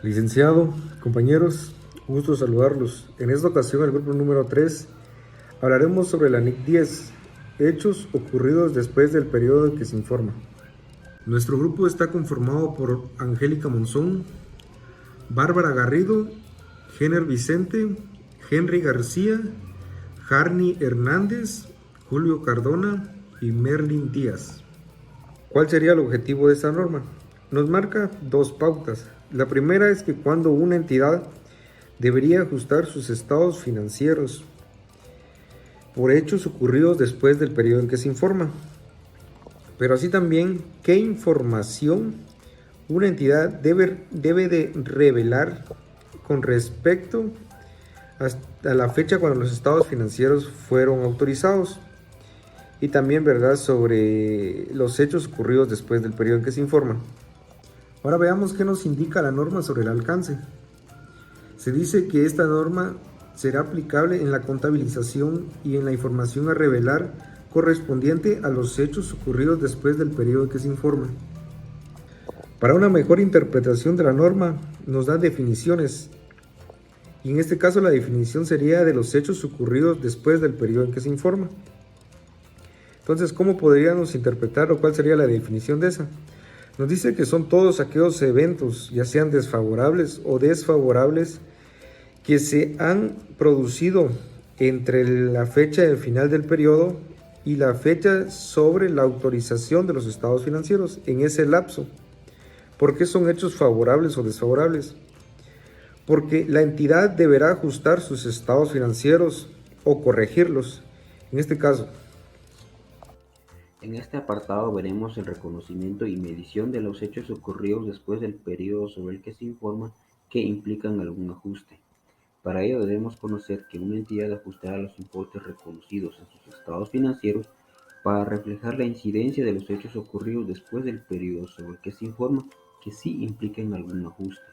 Licenciado, compañeros, gusto saludarlos. En esta ocasión, el grupo número 3, hablaremos sobre la NIC 10, hechos ocurridos después del periodo que se informa. Nuestro grupo está conformado por Angélica Monzón, Bárbara Garrido, Jenner Vicente, Henry García, Jarny Hernández, Julio Cardona y Merlin Díaz. ¿Cuál sería el objetivo de esta norma? Nos marca dos pautas. La primera es que cuando una entidad debería ajustar sus estados financieros por hechos ocurridos después del periodo en que se informa, pero así también qué información una entidad debe de revelar con respecto a la fecha cuando los estados financieros fueron autorizados, y también, ¿verdad?, sobre los hechos ocurridos después del periodo en que se informa. Ahora veamos qué nos indica la norma sobre el alcance. Se dice que esta norma será aplicable en la contabilización y en la información a revelar correspondiente a los hechos ocurridos después del periodo en que se informa. Para una mejor interpretación de la norma, nos da definiciones, y en este caso la definición sería de los hechos ocurridos después del periodo en que se informa. Entonces, ¿cómo podríamos interpretar o cuál sería la definición de esa? Nos dice que son todos aquellos eventos, ya sean desfavorables o desfavorables, que se han producido entre la fecha del final del periodo y la fecha sobre la autorización de los estados financieros en ese lapso. ¿Por qué son hechos favorables o desfavorables? Porque la entidad deberá ajustar sus estados financieros o corregirlos. En este caso, En este apartado veremos el reconocimiento y medición de los hechos ocurridos después del periodo sobre el que se informa que implican algún ajuste. Para ello debemos conocer que una entidad ajustará los importes reconocidos en sus estados financieros para reflejar la incidencia de los hechos ocurridos después del periodo sobre el que se informa que sí implican algún ajuste.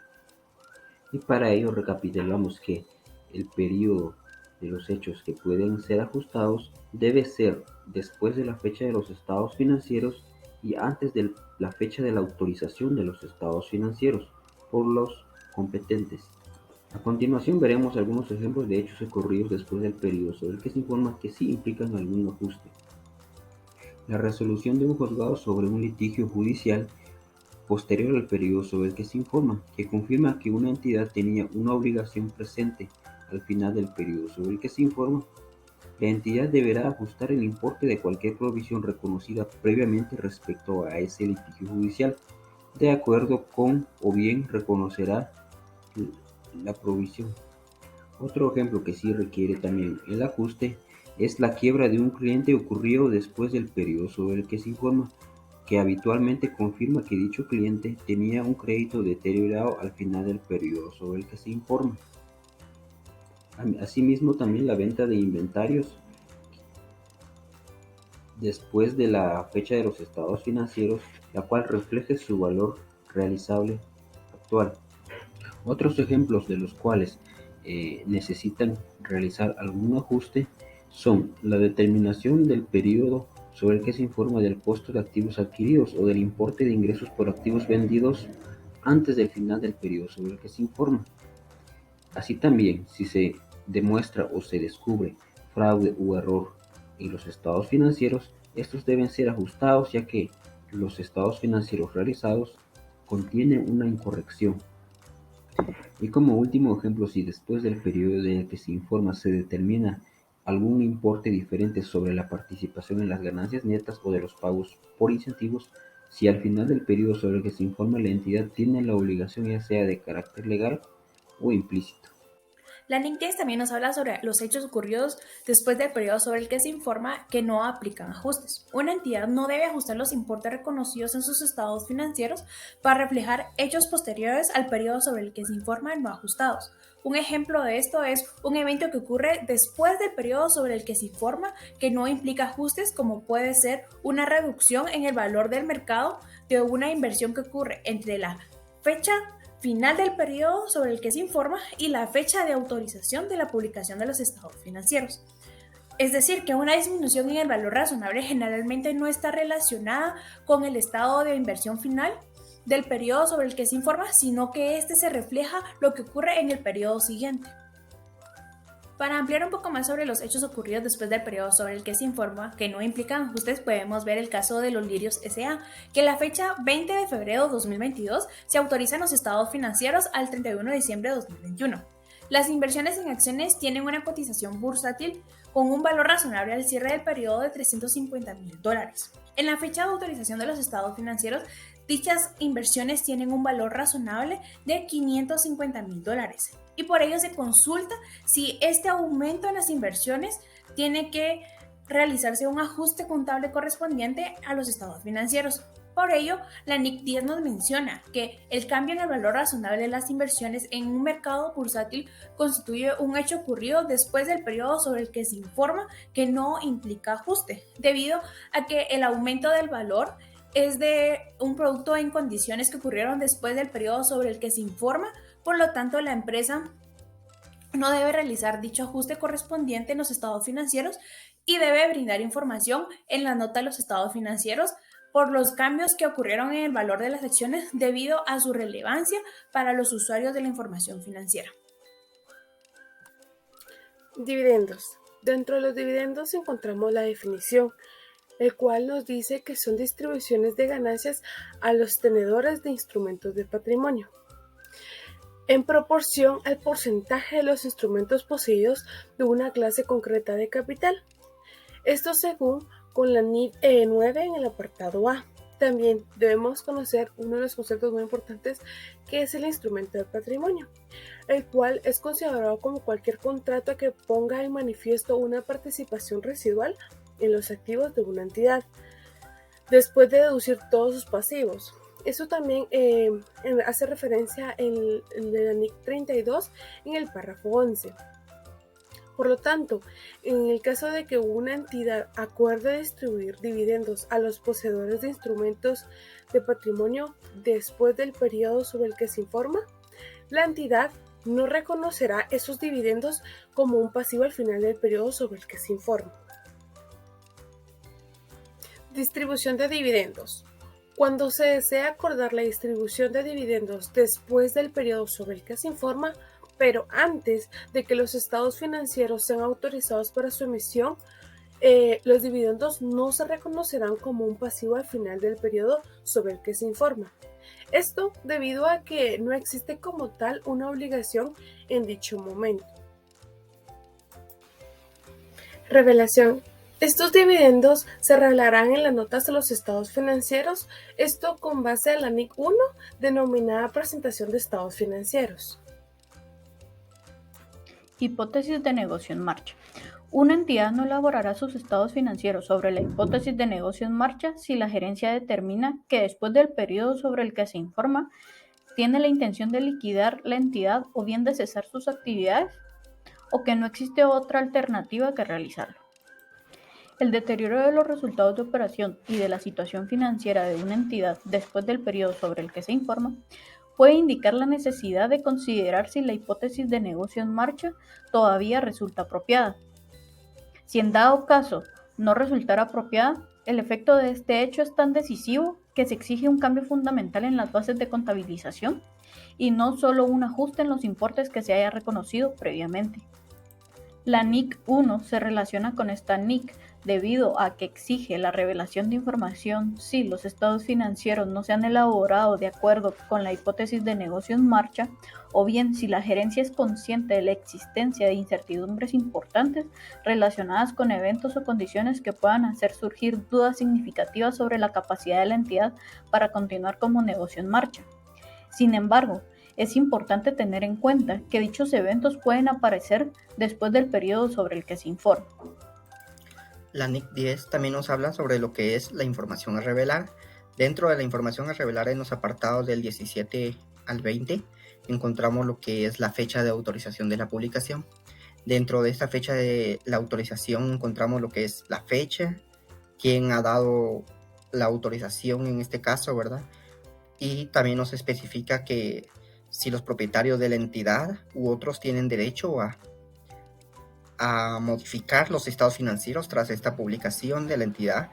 Y para ello recapitulamos que el periodo de los hechos que pueden ser ajustados debe ser después de la fecha de los estados financieros y antes de la fecha de la autorización de los estados financieros por los competentes. A continuación veremos algunos ejemplos de hechos ocurridos después del periodo sobre el que se informa que sí implican algún ajuste. La resolución de un juzgado sobre un litigio judicial posterior al periodo sobre el que se informa, que confirma que una entidad tenía una obligación presente al final del periodo sobre el que se informa. La entidad deberá ajustar el importe de cualquier provisión reconocida previamente respecto a ese litigio judicial, de acuerdo con o bien reconocerá la provisión. Otro ejemplo que sí requiere también el ajuste es la quiebra de un cliente ocurrido después del periodo sobre el que se informa, que habitualmente confirma que dicho cliente tenía un crédito deteriorado al final del periodo sobre el que se informa. Asimismo, también la venta de inventarios después de la fecha de los estados financieros, la cual refleje su valor realizable actual. Otros ejemplos de los cuales necesitan realizar algún ajuste son la determinación del periodo sobre el que se informa del costo de activos adquiridos o del importe de ingresos por activos vendidos antes del final del periodo sobre el que se informa. Así también, si se demuestra o se descubre fraude u error en los estados financieros, estos deben ser ajustados ya que los estados financieros realizados contienen una incorrección. Y como último ejemplo, si después del periodo en el que se informa se determina algún importe diferente sobre la participación en las ganancias netas o de los pagos por incentivos, si al final del periodo sobre el que se informa la entidad tiene la obligación ya sea de carácter legal o implícito. La NIC también nos habla sobre los hechos ocurridos después del periodo sobre el que se informa que no aplican ajustes. Una entidad no debe ajustar los importes reconocidos en sus estados financieros para reflejar hechos posteriores al periodo sobre el que se informa no ajustados. Un ejemplo de esto es un evento que ocurre después del periodo sobre el que se informa que no implica ajustes, como puede ser una reducción en el valor del mercado de una inversión que ocurre entre la fecha final del periodo sobre el que se informa y la fecha de autorización de la publicación de los estados financieros. Es decir, que una disminución en el valor razonable generalmente no está relacionada con el estado de inversión final del periodo sobre el que se informa, sino que este se refleja lo que ocurre en el periodo siguiente. Para ampliar un poco más sobre los hechos ocurridos después del periodo sobre el que se informa, que no implican ajustes, podemos ver el caso de los Lirios S.A., que la fecha 20 de febrero de 2022 se autorizan los estados financieros al 31 de diciembre de 2021. Las inversiones en acciones tienen una cotización bursátil con un valor razonable al cierre del periodo de $350,000. En la fecha de autorización de los estados financieros, dichas inversiones tienen un valor razonable de $550,000 y por ello se consulta si este aumento en las inversiones tiene que realizarse un ajuste contable correspondiente a los estados financieros. Por ello, la NIC 10 nos menciona que el cambio en el valor razonable de las inversiones en un mercado bursátil constituye un hecho ocurrido después del periodo sobre el que se informa que no implica ajuste, debido a que el aumento del valor es de un producto en condiciones que ocurrieron después del periodo sobre el que se informa. Por lo tanto, la empresa no debe realizar dicho ajuste correspondiente en los estados financieros y debe brindar información en la nota de los estados financieros por los cambios que ocurrieron en el valor de las acciones debido a su relevancia para los usuarios de la información financiera. Dividendos. Dentro de los dividendos encontramos la definición, el cual nos dice que son distribuciones de ganancias a los tenedores de instrumentos de patrimonio, en proporción al porcentaje de los instrumentos poseídos de una clase concreta de capital. Esto según con la NIC 9 en el apartado A. También debemos conocer uno de los conceptos muy importantes, que es el instrumento de patrimonio, el cual es considerado como cualquier contrato que ponga en manifiesto una participación residual en los activos de una entidad, después de deducir todos sus pasivos. Eso también hace referencia en la NIC 32 en el párrafo 11. Por lo tanto, en el caso de que una entidad acuerde distribuir dividendos a los poseedores de instrumentos de patrimonio después del periodo sobre el que se informa, la entidad no reconocerá esos dividendos como un pasivo al final del periodo sobre el que se informa. Distribución de dividendos. Cuando se desea acordar la distribución de dividendos después del periodo sobre el que se informa, pero antes de que los estados financieros sean autorizados para su emisión, los dividendos no se reconocerán como un pasivo al final del periodo sobre el que se informa. Esto debido a que no existe como tal una obligación en dicho momento. Revelación. Estos dividendos se revelarán en las notas de los estados financieros, esto con base a la NIC 1 denominada Presentación de Estados Financieros. Hipótesis de negocio en marcha. Una entidad no elaborará sus estados financieros sobre la hipótesis de negocio en marcha si la gerencia determina que después del periodo sobre el que se informa tiene la intención de liquidar la entidad o bien de cesar sus actividades o que no existe otra alternativa que realizarlo. El deterioro de los resultados de operación y de la situación financiera de una entidad después del periodo sobre el que se informa puede indicar la necesidad de considerar si la hipótesis de negocio en marcha todavía resulta apropiada. Si en dado caso no resultara apropiada, el efecto de este hecho es tan decisivo que se exige un cambio fundamental en las bases de contabilización y no solo un ajuste en los importes que se haya reconocido previamente. La NIC 1 se relaciona con esta NIC debido a que exige la revelación de información si los estados financieros no se han elaborado de acuerdo con la hipótesis de negocio en marcha, o bien si la gerencia es consciente de la existencia de incertidumbres importantes relacionadas con eventos o condiciones que puedan hacer surgir dudas significativas sobre la capacidad de la entidad para continuar como negocio en marcha. Sin embargo, es importante tener en cuenta que dichos eventos pueden aparecer después del periodo sobre el que se informa. La NIC 10 también nos habla sobre lo que es la información a revelar. Dentro de la información a revelar, en los apartados del 17 al 20 encontramos lo que es la fecha de autorización de la publicación. Dentro de esta fecha de la autorización encontramos lo que es la fecha, quién ha dado la autorización en este caso, ¿verdad? Y también nos especifica que si los propietarios de la entidad u otros tienen derecho a modificar los estados financieros tras esta publicación de la entidad,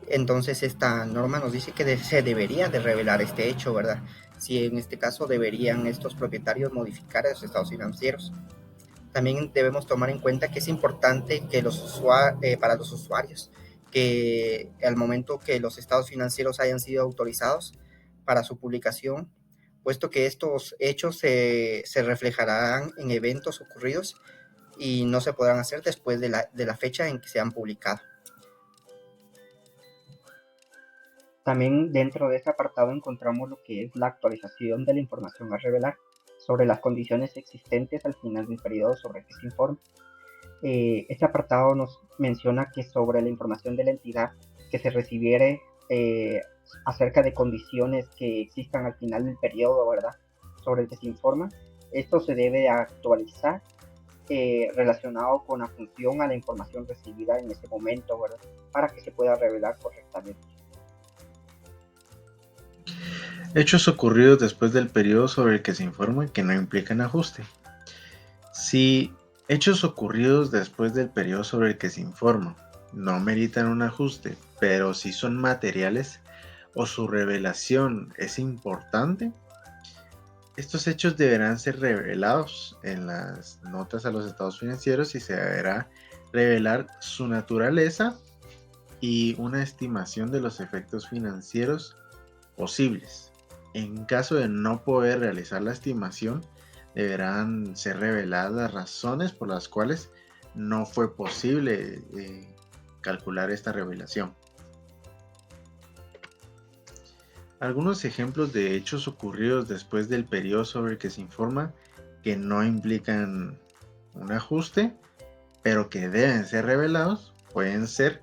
Entonces esta norma nos dice que se debería de revelar este hecho, ¿verdad? Si en este caso deberían estos propietarios modificar los estados financieros. También debemos tomar en cuenta que es importante que para los usuarios que al momento que los estados financieros hayan sido autorizados para su publicación, puesto que estos hechos se reflejarán en eventos ocurridos y no se podrán hacer después de la fecha en que se han publicado. También dentro de este apartado encontramos lo que es la actualización de la información a revelar sobre las condiciones existentes al final del periodo sobre el que se informa. Este apartado nos menciona que sobre la información de la entidad que se recibiere acerca de condiciones que existan al final del periodo, ¿verdad?, sobre el que se informa, esto se debe actualizar relacionado con la función a la información recibida en ese momento, ¿verdad?, para que se pueda revelar correctamente. Hechos ocurridos después del periodo sobre el que se informa que no implican ajuste. Si hechos ocurridos después del periodo sobre el que se informa no meritan un ajuste, pero si son materiales o su revelación es importante, estos hechos deberán ser revelados en las notas a los estados financieros y se deberá revelar su naturaleza y una estimación de los efectos financieros posibles. En caso de no poder realizar la estimación, deberán ser reveladas las razones por las cuales no fue posible calcular esta revelación. Algunos ejemplos de hechos ocurridos después del periodo sobre el que se informa que no implican un ajuste, pero que deben ser revelados, pueden ser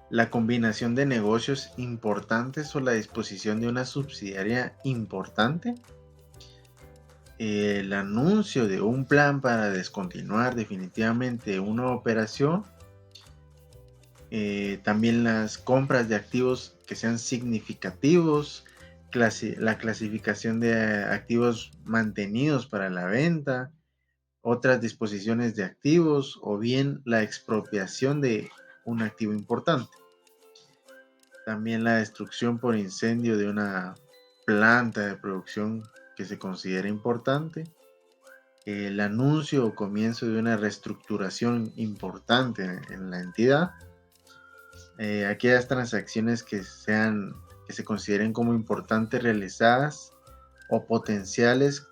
la combinación de negocios importantes o la disposición de una subsidiaria importante, el anuncio de un plan para descontinuar definitivamente una operación, también las compras de activos que sean significativos, la clasificación de activos mantenidos para la venta, otras disposiciones de activos o bien la expropiación de un activo importante. También la destrucción por incendio de una planta de producción que se considera importante, el anuncio o comienzo de una reestructuración importante en la entidad, aquellas transacciones que se consideren como importantes realizadas o potenciales,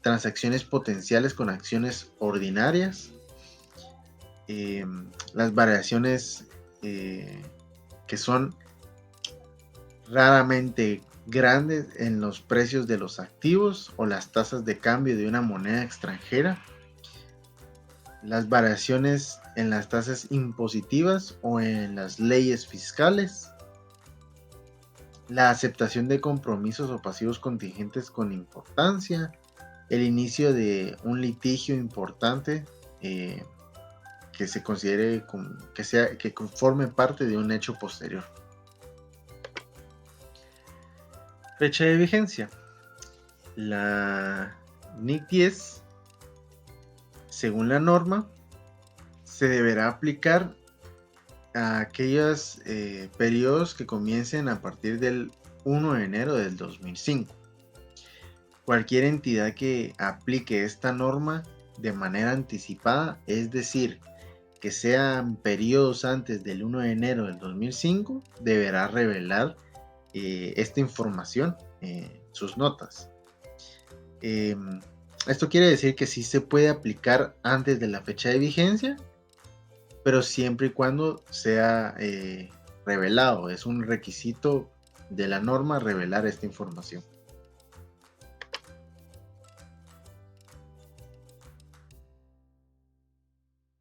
transacciones potenciales con acciones ordinarias, las variaciones que son raramente grandes en los precios de los activos o las tasas de cambio de una moneda extranjera, las variaciones en las tasas impositivas o en las leyes fiscales, la aceptación de compromisos o pasivos contingentes con importancia, el inicio de un litigio importante que se considere que forme parte de un hecho posterior. Fecha de vigencia. La NIC 10, según la norma, se deberá aplicar a aquellos periodos que comiencen a partir del 1 de enero del 2005. Cualquier entidad que aplique esta norma de manera anticipada, es decir, que sean periodos antes del 1 de enero del 2005, deberá revelar esta información en sus notas. Esto quiere decir que sí se puede aplicar antes de la fecha de vigencia, pero siempre y cuando sea revelado. Es un requisito de la norma revelar esta información.